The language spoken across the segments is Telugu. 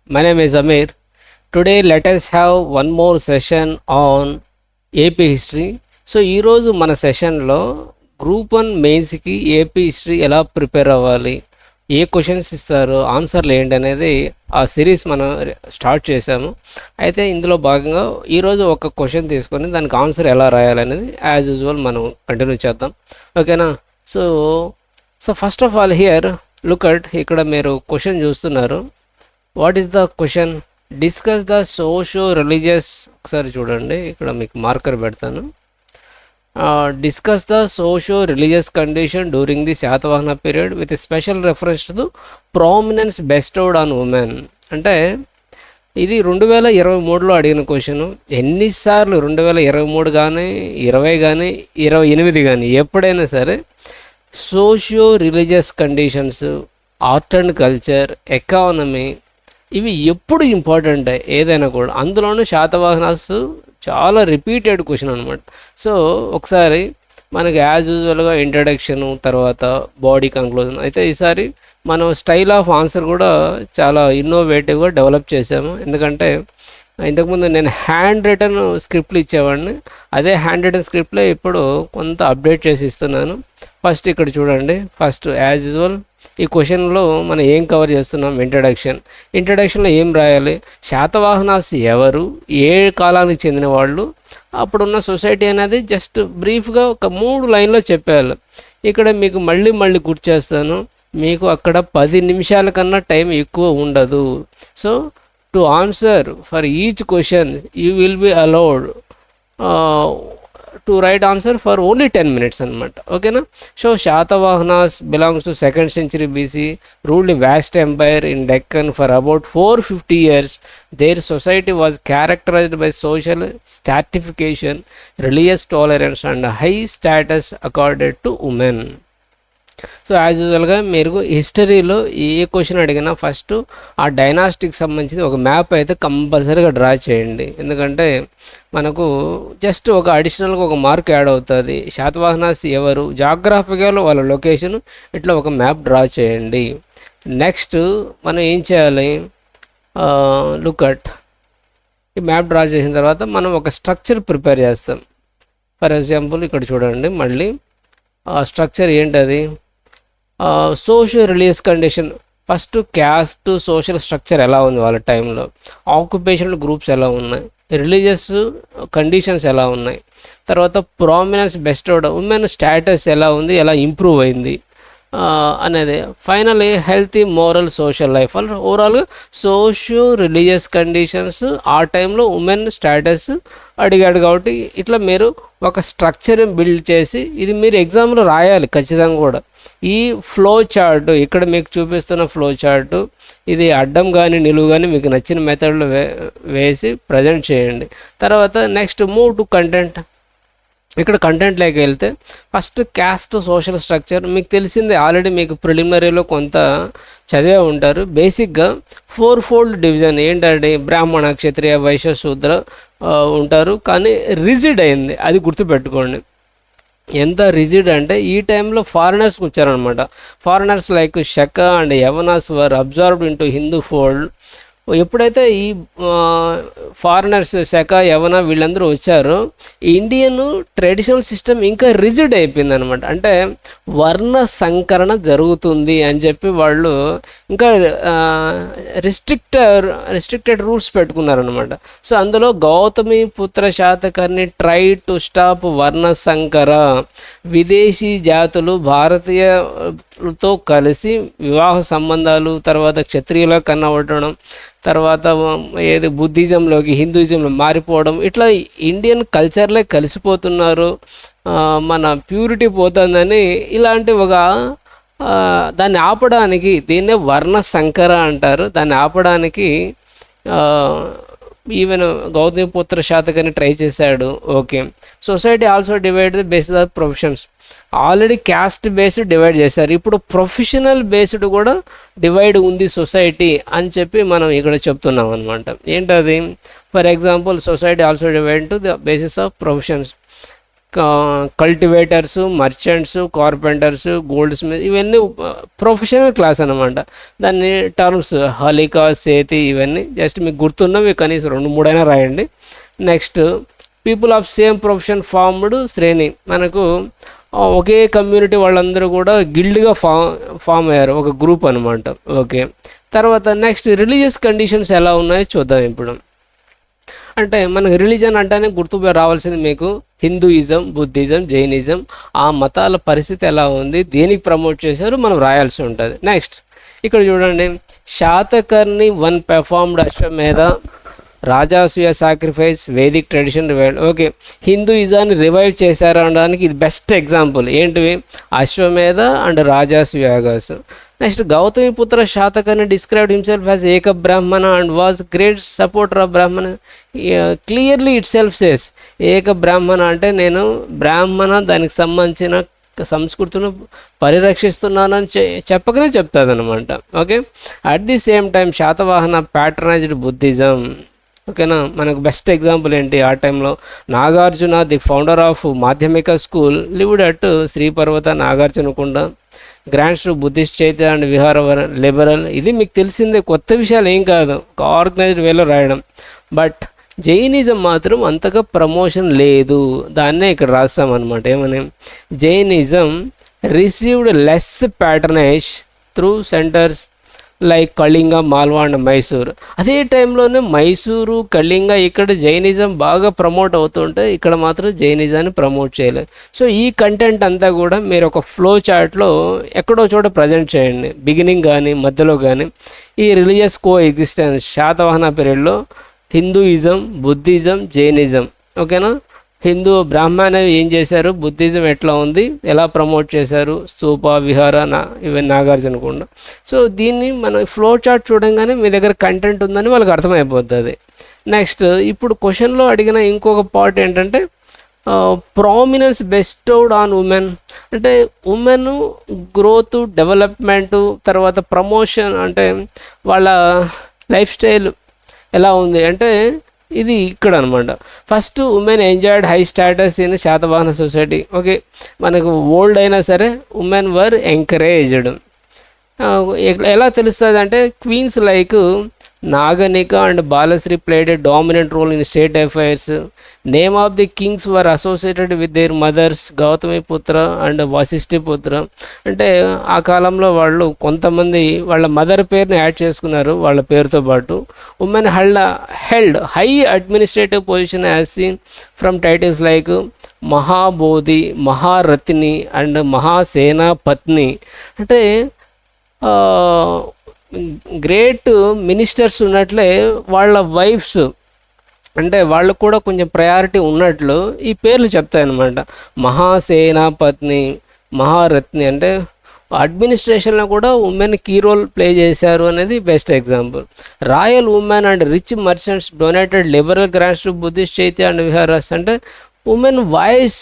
My name is Amir. Today, let us have one more session on AP history. So ఈరోజు మన సెషన్లో గ్రూప్ 1 మెయిన్స్కి ఏపీ హిస్టరీ ఎలా ప్రిపేర్ అవ్వాలి, ఏ క్వశ్చన్స్ ఇస్తారు, ఆన్సర్లు ఏంటి అనేది ఆ సిరీస్ మనం స్టార్ట్ చేసాము. అయితే ఇందులో భాగంగా ఈరోజు ఒక క్వశ్చన్ తీసుకొని దానికి ఆన్సర్ ఎలా రాయాలనేది యాజ్ యూజువల్ మనం కంటిన్యూ చేద్దాం. ఓకేనా? So first of all here look at, ఇక్కడ మీరు క్వశ్చన్ చూస్తున్నారు. What is the question? Discuss the socio religious. ఒకసారి చూడండి, ఇక్కడ మీకు మార్కర్ పెడతాను. Discuss the socio religious condition during the Satavahana period with special reference to prominence bestowed on women. అంటే ఇది 2023లో అడిగిన క్వశ్చన్. ఎన్నిసార్లు 2023 కానీ 20 కానీ 28 కానీ ఎప్పుడైనా సరే socio religious conditions, art and culture, economy, ఇవి ఎప్పుడు ఇంపార్టెంట్ ఏదైనా కూడా. అందులోనూ శాతవాహనాస్ చాలా రిపీటెడ్ క్వశ్చన్ అనమాట. సో ఒకసారి మనకి యాజ్ యూజువల్గా ఇంట్రడక్షను, తర్వాత బాడీ కంక్లూజన్. అయితే ఈసారి మనం స్టైల్ ఆఫ్ ఆన్సర్ కూడా చాలా ఇన్నోవేటివ్గా డెవలప్ చేసాము. ఎందుకంటే ఇంతకుముందు నేను హ్యాండ్ రిటర్న్ స్క్రిప్ట్లు ఇచ్చేవాడిని, అదే హ్యాండ్ రిటర్న్ స్క్రిప్ట్లో ఇప్పుడు కొంత అప్డేట్ చేసి ఇస్తున్నాను. ఫస్ట్ ఇక్కడ చూడండి. ఫస్ట్ యాజ్ యూజువల్ ఈ క్వశ్చన్లో మనం ఏం కవర్ చేస్తున్నాం? ఇంట్రడక్షన్లో ఏం రాయాలి? శాతవాహనాస్ ఎవరు, ఏ కాలానికి చెందిన వాళ్ళు, అప్పుడున్న సొసైటీ అనేది జస్ట్ బ్రీఫ్గా ఒక 3 లైన్లో చెప్పేయాలి. ఇక్కడ మీకు మళ్ళీ గుర్తు చేస్తాను, మీకు అక్కడ 10 నిమిషాల కన్నా టైం ఎక్కువ ఉండదు. So to answer for each question you will be allowed to write answer for only 10 minutes అనమాట. ఓకేనా? So Satavahanas belongs to 2nd century BC, ruled a vast empire in Deccan for about 450 years. Their society was characterized by social stratification, religious tolerance and high status accorded to women. So as యూజువల్గా మీరు హిస్టరీలో ఏ క్వశ్చన్ అడిగినా ఫస్ట్ ఆ డైనాస్టిక్ సంబంధించి ఒక మ్యాప్ అయితే కంపల్సరీగా డ్రా చేయండి. ఎందుకంటే మనకు జస్ట్ ఒక అడిషనల్గా ఒక మార్క్ యాడ్ అవుతుంది. శాతవాహనాస్ ఎవరు, జాగ్రఫికల్ వాళ్ళ లొకేషన్, ఇట్లా ఒక మ్యాప్ డ్రా చేయండి. నెక్స్ట్ మనం ఏం చేయాలి? లుక్ అట్, ఈ మ్యాప్ డ్రా చేసిన తర్వాత మనం ఒక స్ట్రక్చర్ ప్రిపేర్ చేస్తాం. ఫర్ ఎగ్జాంపుల్ ఇక్కడ చూడండి, మళ్ళీ స్ట్రక్చర్ ఏంటది? Social religious condition. First caste social structure ఎలా ఉంది వాళ్ళ టైంలో, ఆక్యుపేషనల్ గ్రూప్స్ ఎలా ఉన్నాయి, రిలీజియస్ కండిషన్స్ ఎలా ఉన్నాయి, తర్వాత ప్రామినెన్స్ బెస్టోడ్ ఉమెన్ స్టేటస్ ఎలా ఉంది, ఎలా ఇంప్రూవ్ అయింది అనేది. Finally healthy moral social life. ఓవరాల్గా సోషియో రిలీజియస్ కండిషన్స్, ఆ టైంలో ఉమెన్ స్టేటస్ అడిగాడు. కాబట్టి ఇట్లా మీరు ఒక స్ట్రక్చర్ బిల్డ్ చేసి ఇది మీరు ఎగ్జామ్లో రాయాలి ఖచ్చితంగా కూడా. ఈ ఫ్లో చార్ట్ ఇక్కడ మీకు చూపిస్తున్న ఫ్లో చార్ట్, ఇది అడ్డం కానీ నిలువు కానీ మీకు నచ్చిన మెథడ్లో వేసి ప్రజెంట్ చేయండి. తర్వాత నెక్స్ట్ మూవ్ టు కంటెంట్. ఇక్కడ కంటెంట్లోకి వెళ్తే ఫస్ట్ క్యాస్ట్ సోషల్ స్ట్రక్చర్ మీకు తెలిసిందే, ఆల్రెడీ మీకు ప్రిలిమినరీలో కొంత చదివే ఉంటారు. బేసిక్గా 4-fold డివిజన్ ఏంటంటే బ్రాహ్మణ, క్షత్రియ, వైశ్య, శూద్ర ఉంటారు. కానీ రిజిడ్ అయింది, అది గుర్తుపెట్టుకోండి. ఎంత రిజిడ్ అంటే ఈ టైంలో ఫారినర్స్ వచ్చారనమాట. Foreigners like Shaka and Yavanas were absorbed into Hindu fold. ఎప్పుడైతే ఈ ఫారినర్స్ శక, యవన వీళ్ళందరూ వచ్చారో ఇండియన్ ట్రెడిషనల్ సిస్టమ్ ఇంకా రిజిడ్ అయిపోయింది అనమాట. అంటే వర్ణ సంకరణ జరుగుతుంది అని చెప్పి వాళ్ళు ఇంకా రిస్ట్రిక్టెడ్ రూల్స్ పెట్టుకున్నారనమాట. సో అందులో గౌతమి పుత్ర శాతకర్ణి ట్రై టు స్టాప్ వర్ణ సంకర. విదేశీ జాతులు భారతీయులతో కలిసి వివాహ సంబంధాలు, తర్వాత క్షత్రియుల కన్నవటడం, తర్వాత ఏది బుద్ధిజంలోకి హిందూయిజంలో మారిపోవడం, ఇట్లా ఇండియన్ కల్చర్లే కలిసిపోతున్నారు, మన ప్యూరిటీ పోతుందని ఇలాంటి ఒక దాన్ని ఆపడానికి, దీన్నే వర్ణ సంకర అంటారు, దాన్ని ఆపడానికి ఈవెన్ గౌతమిపుత్ర శాతకర్ణి ట్రై చేశాడు. Okay. Society also divide the based of professions. Already caste based divide చేశారు, ఇప్పుడు ప్రొఫెషనల్ బేస్డ్ కూడా డివైడ్ ఉంది సొసైటీ అని చెప్పి మనం ఇక్కడ చెప్తున్నాం అనమాట. ఏంటది? For example society also divide to the basis of professions. Cultivators, merchants, carpenters, gold Smith, ఇవన్నీ ప్రొఫెషనల్ క్లాస్ అనమాట. దాన్ని టర్మ్స్ హలికా, సేతి, ఇవన్నీ జస్ట్ మీకు గుర్తున్నవి కనీసం 2-3 అయినా రాయండి. Next people of same profession formed శ్రేణి, మనకు ఒకే కమ్యూనిటీ వాళ్ళందరూ కూడా గిల్డ్గా ఫామ్ అయ్యారు, ఒక గ్రూప్ అనమాట. ఓకే, తర్వాత నెక్స్ట్ రిలీజియస్ కండిషన్స్ ఎలా ఉన్నాయో చూద్దాం ఇప్పుడు. అంటే మనకు రిలీజన్ అంటేనే గుర్తు రావాల్సింది మీకు హిందూయిజం, బుద్ధిజం, జైనిజం, ఆ మతాల పరిస్థితి ఎలా ఉంది, దేనికి ప్రమోట్ చేశారు మనం రాయాల్సి ఉంటుంది. నెక్స్ట్ ఇక్కడ చూడండి, Satakarni 1 performed Ashvamedha, Rajasuya sacrifice, Vedic tradition revived. Okay, హిందూయిజాన్ని రివైవ్ చేశారు అనడానికి ఇది బెస్ట్ ఎగ్జాంపుల్. ఏంటివి? Ashvamedha and Rajasuya yagas. Next Gautamiputra Satakarni described himself as ఏక Brahmana and was great supporter of Brahmana. Clearly itself says, ఏక బ్రాహ్మణ అంటే నేను బ్రాహ్మణ దానికి సంబంధించిన సంస్కృతిని పరిరక్షిస్తున్నానని చెప్పకనే చెప్తుంది అనమాట. Okay, at the same time Satavahana patronised Buddhism. ఓకేనా, మనకు బెస్ట్ ఎగ్జాంపుల్ ఏంటి ఆ టైంలో? Nagarjuna, the founder of Madhyamika school, lived at Sriparvata, Nagarjunakonda, grants to Buddhist chaitya and విహారవర లిబరల్. ఇది మీకు తెలిసిందే, కొత్త విషయాలు ఏం కాదు, ఒక ఆర్గనైజ్డ్ వేలో రాయడం. బట్ జైనిజం మాత్రం అంతగా ప్రమోషన్ లేదు, దాన్నే ఇక్కడ రాస్తామన్నమాట. ఏమని? Jainism received less patronise through centres like Kalinga, Malwa and Mysore. అదే టైంలోనే మైసూరు, కళింగ ఇక్కడ జైనిజం బాగా ప్రమోట్ అవుతుంటే ఇక్కడ మాత్రం జైనిజాన్ని ప్రమోట్ చేయలేదు. సో ఈ కంటెంట్ అంతా కూడా మీరు ఒక ఫ్లో చార్ట్లో ఎక్కడో చోట ప్రజెంట్ చేయండి, బిగినింగ్ కానీ మధ్యలో కానీ. ఈ రిలీజియస్ కో ఎగ్జిస్టెన్స్ శాతవాహన పీరియడ్లో హిందూయిజం, బుద్ధిజం, జైనిజం. ఓకేనా, హిందూ బ్రాహ్మణ ఏం చేశారు, బుద్ధిజం ఎట్లా ఉంది, ఎలా ప్రమోట్ చేశారు, స్తూప, విహార, ఇవన్నీ నాగార్జునకొండ. సో దీన్ని మనం ఫ్లో చార్ట్ చూడంగానే మీ దగ్గర కంటెంట్ ఉందని వాళ్ళకి అర్థమైపోతుంది. నెక్స్ట్ ఇప్పుడు క్వశ్చన్లో అడిగిన ఇంకొక పార్ట్ ఏంటంటే ప్రామినెన్స్ బెస్టౌడ్ ఆన్ ఉమెన్. అంటే ఉమెన్ గ్రోత్, డెవలప్మెంటు, తర్వాత ప్రమోషన్, అంటే వాళ్ళ లైఫ్ స్టైల్ ఎలా ఉంది అంటే ఇది ఇక్కడ అనమాట. First women enjoyed high status in Satavahana society. Okay, మనకు ఓల్డ్ అయినా సరే ఉమెన్ వర్ ఎంకరేజ్డ్. ఎలా తెలుస్తుంది అంటే queens like Naganika and Balashri played a dominant role in state affairs. Name of the kings were associated with their mothers, Gautamiputra and Vasishthiputra. అంటే ఆ కాలంలో వాళ్ళు కొంతమంది వాళ్ళ మదర్ పేరుని యాడ్ చేసుకున్నారు వాళ్ళ పేరుతో పాటు. Women held high administrative position as seen from titles like Mahabodhi, Maharathini and Mahasenapatni. అంటే గ్రేట్ మినిస్టర్స్ ఉన్నట్లే వాళ్ళ వైఫ్స్ అంటే వాళ్ళకు కూడా కొంచెం ప్రయారిటీ ఉన్నట్లు ఈ పేర్లు చెప్తాయన్నమాట. మహాసేనాపత్ని, మహారత్ని అంటే అడ్మినిస్ట్రేషన్లో కూడా ఉమెన్ కీ రోల్ ప్లే చేశారు అనేది best example. Royal women and rich merchants donated liberal grants to Buddhist chaitya and viharas. అంటే women voice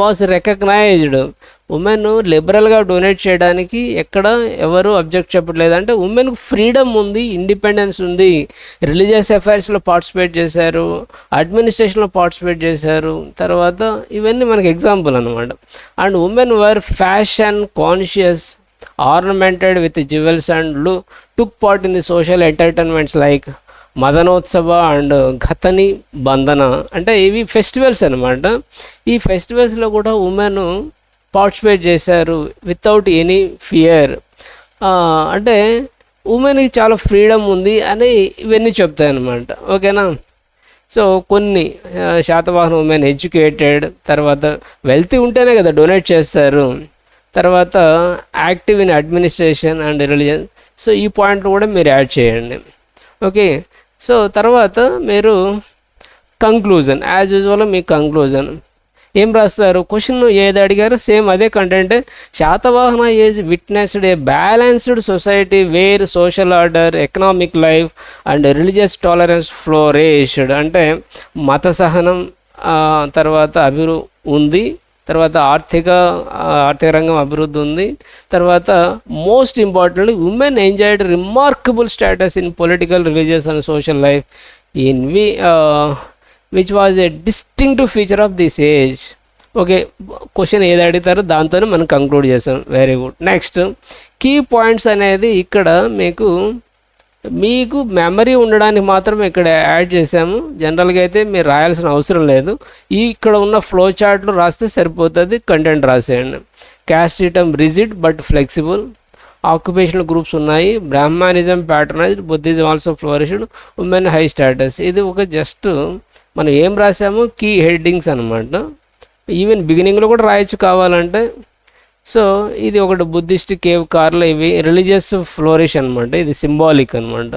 was recognised. Women లిబరల్గా డొనేట్ చేయడానికి ఎక్కడ ఎవరు అబ్జెక్ట్ చెప్పట్లేదు. అంటే ఉమెన్కు ఫ్రీడమ్ ఉంది, ఇండిపెండెన్స్ ఉంది, రిలీజియస్ అఫైర్స్లో పార్టిసిపేట్ చేశారు, అడ్మినిస్ట్రేషన్లో పార్టిసిపేట్ చేశారు. తర్వాత ఇవన్నీ మనకి ఎగ్జాంపుల్ అనమాట. And women were fashion conscious, ornamented with jewels and took part in the social entertainments like Madanotsava and ఘతని బంధన. అంటే ఇవి ఫెస్టివల్స్ అనమాట. ఈ ఫెస్టివల్స్లో కూడా ఉమెన్ పార్టిసిపేట్ చేశారు వితౌట్ ఎనీ ఫియర్. అంటే ఉమెన్కి చాలా ఫ్రీడమ్ ఉంది అని ఇవన్నీ చెప్తాయి అన్నమాట. ఓకేనా, సో కొన్ని శాతవాహన ఉమెన్ ఎడ్యుకేటెడ్, తర్వాత వెల్తీ ఉంటేనే కదా డొనేట్ చేస్తారు, తర్వాత active in administration and religion. So ఈ పాయింట్ కూడా మీరు యాడ్ చేయండి. ఓకే, సో తర్వాత మీరు కంక్లూజన్ యాజ్ యూజువల్ మీ కంక్లూజన్ ఏం రాస్తారు? క్వశ్చన్ ఏది అడిగారో సేమ్ అదే content. Satavahana is witnessed a balanced society where social order, economic life and religious tolerance flourished. అంటే మత సహనం తర్వాత ఉంది, తర్వాత ఆర్థిక రంగం అభివృద్ధి ఉంది, తర్వాత most importantly women enjoyed remarkable status in political, religious and social life. Which was a distinctive feature of this age. Okay, question ఏది అడుగుతారో దాంతోనే మనం కంక్లూడ్ చేస్తాం. Very good. Next key points అనేది ఇక్కడ మీకు మెమరీ ఉండడానికి మాత్రం ఇక్కడ యాడ్ చేసాము. జనరల్గా అయితే మీరు రాయాల్సిన అవసరం లేదు. ఇక్కడ ఉన్న ఫ్లో చార్ట్లు రాస్తే సరిపోతుంది, కంటెంట్ రాసేయండి. Caste system rigid but flexible. Occupational groups ఉన్నాయి. Brahmanism patronised, Buddhism also flourished, women high status. ఇది ఒక జస్ట్ మనం ఏం రాసాము, కీ హెడ్డింగ్స్ అనమాట. ఈవెన్ బిగినింగ్లో కూడా రాయొచ్చు కావాలంటే. సో ఇది ఒకటి బుద్ధిస్ట్ కేవ్ కార్లో ఇవి రిలీజియస్ ఫ్లోరిష్ అనమాట. ఇది సింబాలిక్ అనమాట.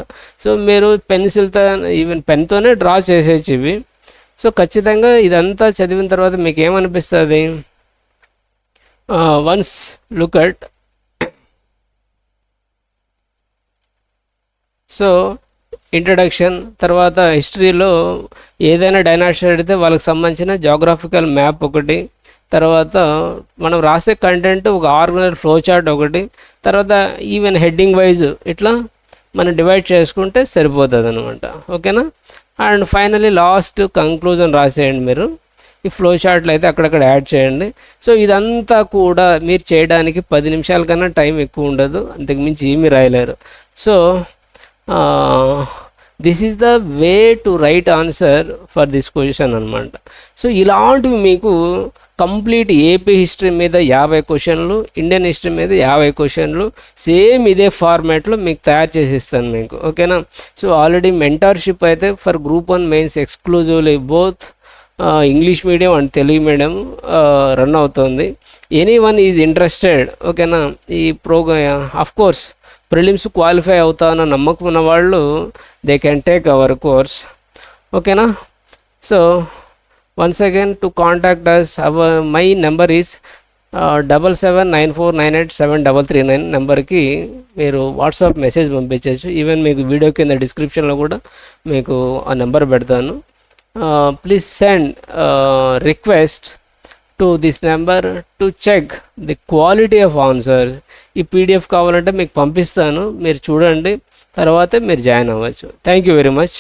సో మీరు పెన్సిల్తో ఈవెన్ పెన్తోనే డ్రా చేసేయచ్చు ఇవి. సో ఖచ్చితంగా ఇదంతా చదివిన తర్వాత మీకు ఏమనిపిస్తుంది, once look at. So introduction తర్వాత హిస్టరీలో ఏదైనా డైనాసిటీ అడిగితే వాళ్ళకి సంబంధించిన జాగ్రఫికల్ మ్యాప్ ఒకటి, తర్వాత మనం రాసే కంటెంట్ ఒక ఆర్గనైజ్డ్ ఫ్లో చార్ట్ ఒకటి, తర్వాత ఈవెన్ హెడ్డింగ్ వైజ్ ఇట్లా మనం డివైడ్ చేసుకుంటే సరిపోతుంది అనమాట. ఓకేనా. అండ్ ఫైనలీ లాస్ట్ కంక్లూజన్ రాసేయండి మీరు. ఈ ఫ్లో చార్ట్లు అయితే అక్కడక్కడ యాడ్ చేయండి. సో ఇదంతా కూడా మీరు చేయడానికి 10 నిమిషాల కన్నా టైం ఎక్కువ ఉండదు, అంతకుమించి ఏమీ రాయలేరు. So this is the way to write answer for this question అనమాట. సో ఇలాంటివి మీకు కంప్లీట్ ఏపీ హిస్టరీ మీద 50 క్వశ్చన్లు, ఇండియన్ హిస్టరీ మీద 50 క్వశ్చన్లు సేమ్ ఇదే ఫార్మాట్లో మీకు తయారు చేసి ఇస్తాను మీకు. ఓకేనా. సో ఆల్రెడీ మెంటర్షిప్ అయితే for group 1 mains exclusively both English medium and Telugu medium run అవుతుంది. Anyone is interested. ఓకేనా. ఈ programme of course prelims qualify అవుతానన్న నమ్మకం ఉన్న వాళ్ళు they can take our course. ఓకేనా. So once again to contact us, my number is 7794987339 నెంబర్కి మీరు వాట్సాప్ మెసేజ్ పంపించవచ్చు. ఈవెన్ మీకు వీడియో కింద డిస్క్రిప్షన్లో కూడా మీకు ఆ నెంబర్ పెడతాను. Please send request to this number to check the quality of answers. ఈ పీడిఎఫ్ కావాలంటే మీకు పంపిస్తాను, మీరు చూడండి, తర్వాత మీరు జాయిన్ అవ్వచ్చు. Thank you very much.